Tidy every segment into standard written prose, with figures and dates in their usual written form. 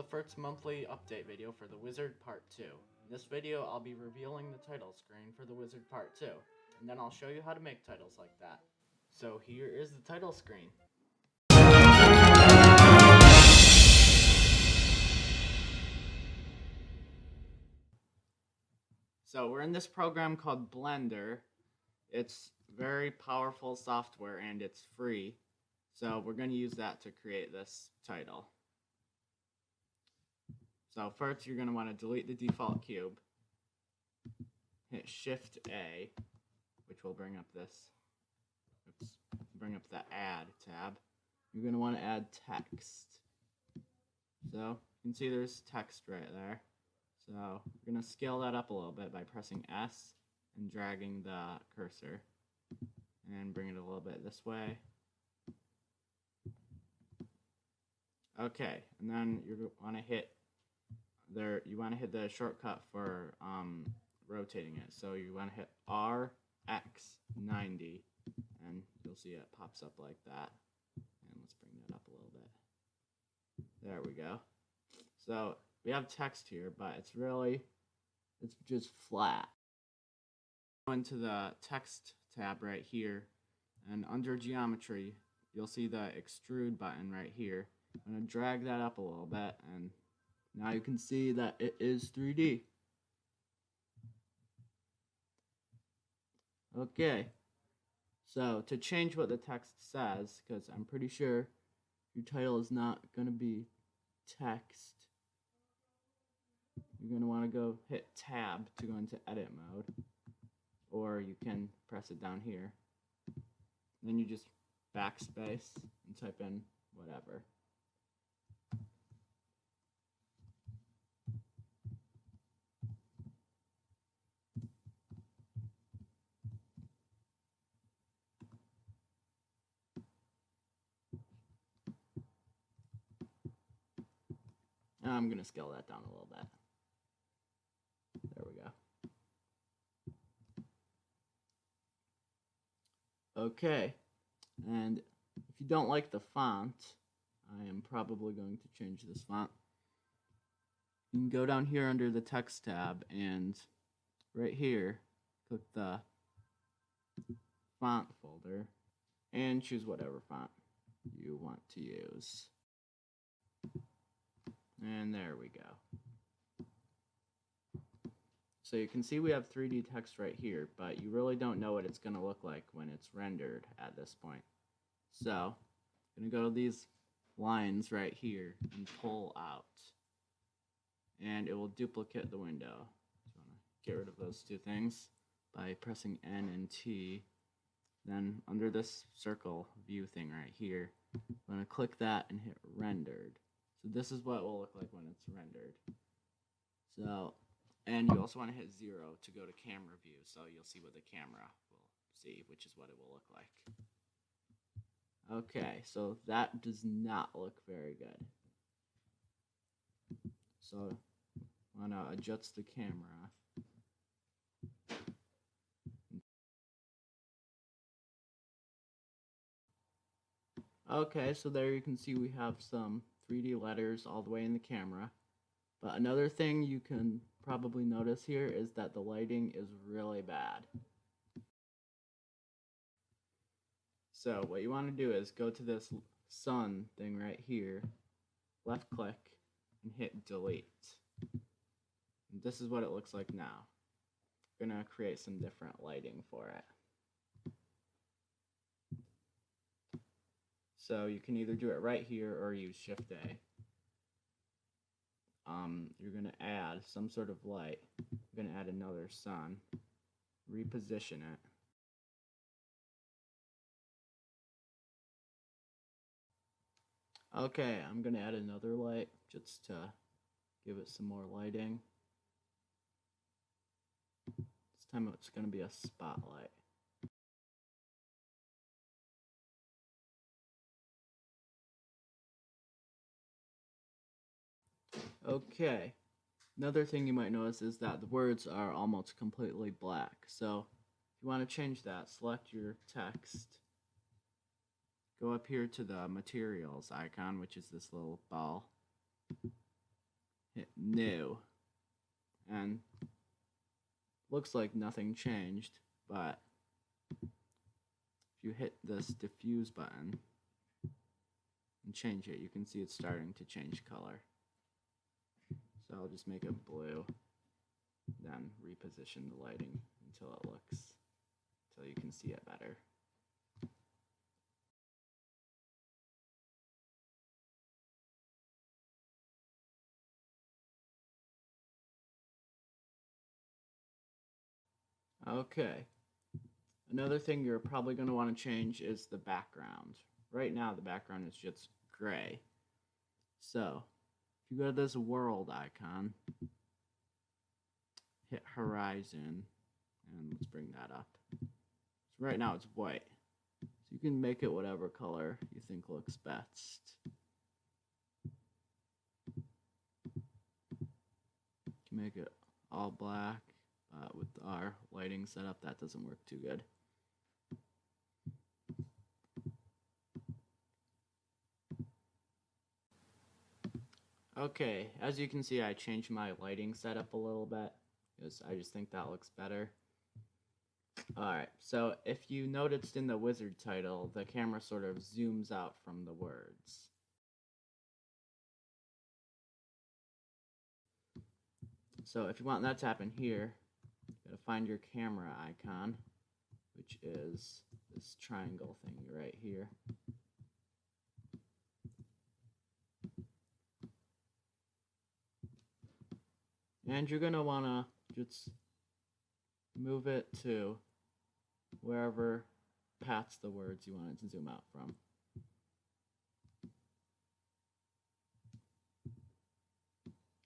the first monthly update video for The Wizard Part 2. In this video, I'll be revealing the title screen for The Wizard Part 2, and then I'll show you how to make titles like that. So here is the title screen. So we're in this program called Blender. It's very powerful software and it's free. So we're going to use that to create this title. So first you're going to want to delete the default cube. Hit Shift A, which will bring up this. Bring up the Add tab. You're going to want to add text. So you can see there's text right there. So we're going to scale that up a little bit by pressing S and dragging the cursor and bring it a little bit this way. Okay, and then you want to hit there. You want to hit the shortcut for rotating it. So you want to hit RX90, and you'll see it pops up like that. And let's bring that up a little bit. There we go. So we have text here, but it's just flat. Go into the text tab right here, and under geometry, you'll see the extrude button right here. I'm going to drag that up a little bit, and now you can see that it is 3D. Okay, so to change what the text says, because I'm pretty sure your title is not going to be text, you're going to want to go hit Tab to go into edit mode, or you can press it down here. Then you just backspace and type in whatever. I'm going to scale that down a little bit. There we go. Okay, and if you don't like the font, I am probably going to change this font. You can go down here under the text tab and right here, click the font folder and choose whatever font you want to use. And there we go. So you can see we have 3D text right here, but you really don't know what it's going to look like when it's rendered at this point. So I'm going to go to these lines right here and pull out. And it will duplicate the window. So you want to get rid of those two things by pressing N and T. Then under this circle view thing right here, I'm going to click that and hit rendered. So this is what it will look like when it's rendered. So, and you also want to hit 0 to go to camera view, so you'll see what the camera will see, which is what it will look like. Okay, so that does not look very good. So I want to adjust the camera. Okay, so there you can see we have some 3D letters all the way in the camera. But another thing you can probably notice here is that the lighting is really bad. So what you want to do is go to this sun thing right here, left click, and hit delete. And this is what it looks like now. I'm going to create some different lighting for it. So you can either do it right here or use Shift A. You're going to add some sort of light. You're going to add another sun. Reposition it. Okay, I'm going to add another light just to give it some more lighting. This time it's going to be a spotlight. Okay, another thing you might notice is that the words are almost completely black. So if you want to change that, select your text, go up here to the materials icon, which is this little ball, hit new, and looks like nothing changed, but if you hit this diffuse button and change it, you can see it's starting to change color. So I'll just make it blue, then reposition the lighting until you can see it better. Okay. Another thing you're probably going to want to change is the background. Right now the background is just gray. So if you go to this world icon, hit horizon, and let's bring that up. So right now it's white. So you can make it whatever color you think looks best. You can make it all black, but with our lighting setup that doesn't work too good. Okay, as you can see, I changed my lighting setup a little bit because I just think that looks better. Alright, so if you noticed in the wizard title, the camera sort of zooms out from the words. So if you want that to happen here, you gotta find your camera icon, which is this triangle thing right here. And you're going to want to just move it to wherever past the words you want it to zoom out from.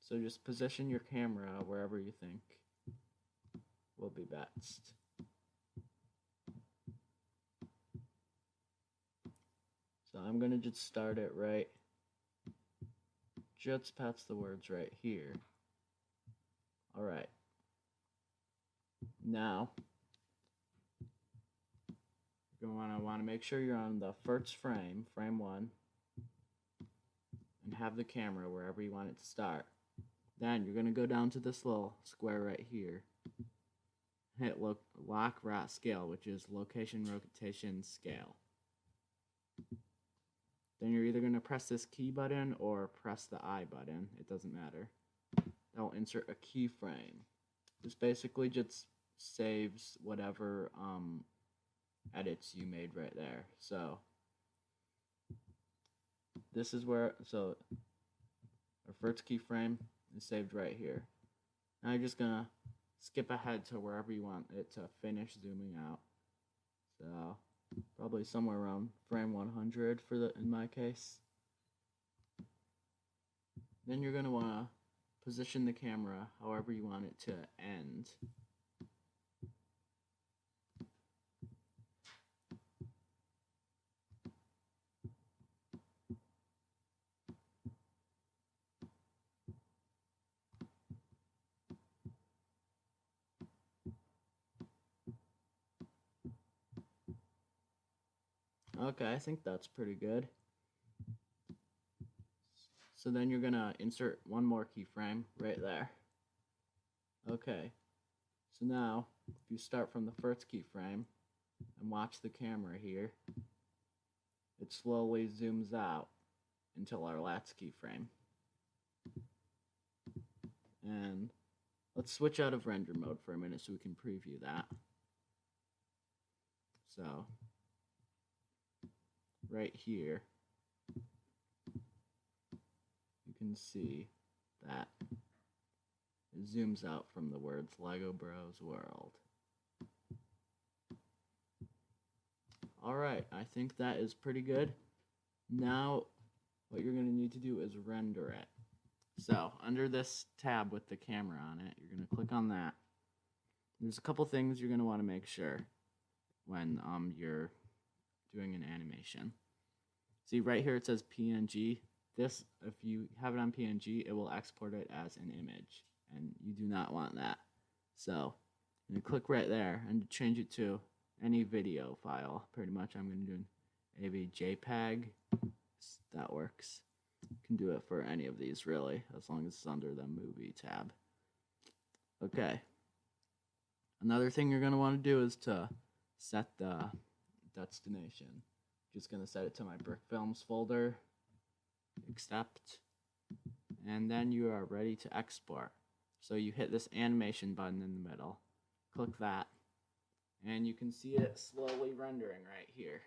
So just position your camera wherever you think will be best. So I'm going to just start it right just past the words right here. Alright, now you're going to want to make sure you're on the first frame, frame 1, and have the camera wherever you want it to start. Then you're going to go down to this little square right here, hit lock rat scale, which is location rotation scale. Then you're either going to press this key button or press the I button, it doesn't matter. That'll insert a keyframe. This basically just saves whatever edits you made right there. So this is where, so our first keyframe is saved right here. Now you're just gonna skip ahead to wherever you want it to finish zooming out. So probably somewhere around frame 100 in my case. Then you're gonna wanna position the camera however you want it to end. Okay, I think that's pretty good. So then you're gonna insert one more keyframe right there. Okay, so now if you start from the first keyframe and watch the camera here, it slowly zooms out until our last keyframe. And let's switch out of render mode for a minute so we can preview that. So right here, you can see that it zooms out from the words Lego Bros World. Alright, I think that is pretty good. Now, what you're going to need to do is render it. So, under this tab with the camera on it, you're going to click on that. There's a couple things you're going to want to make sure when you're doing an animation. See, right here it says PNG. This, if you have it on PNG, it will export it as an image, and you do not want that. So, you click right there and change it to any video file. Pretty much, I'm going to do an AV JPEG. That works. You can do it for any of these, really, as long as it's under the movie tab. Okay. Another thing you're going to want to do is to set the destination. Just going to set it to my Brickfilms folder. Accept. And then you are ready to export. So you hit this animation button in the middle. Click that. And you can see it slowly rendering right here.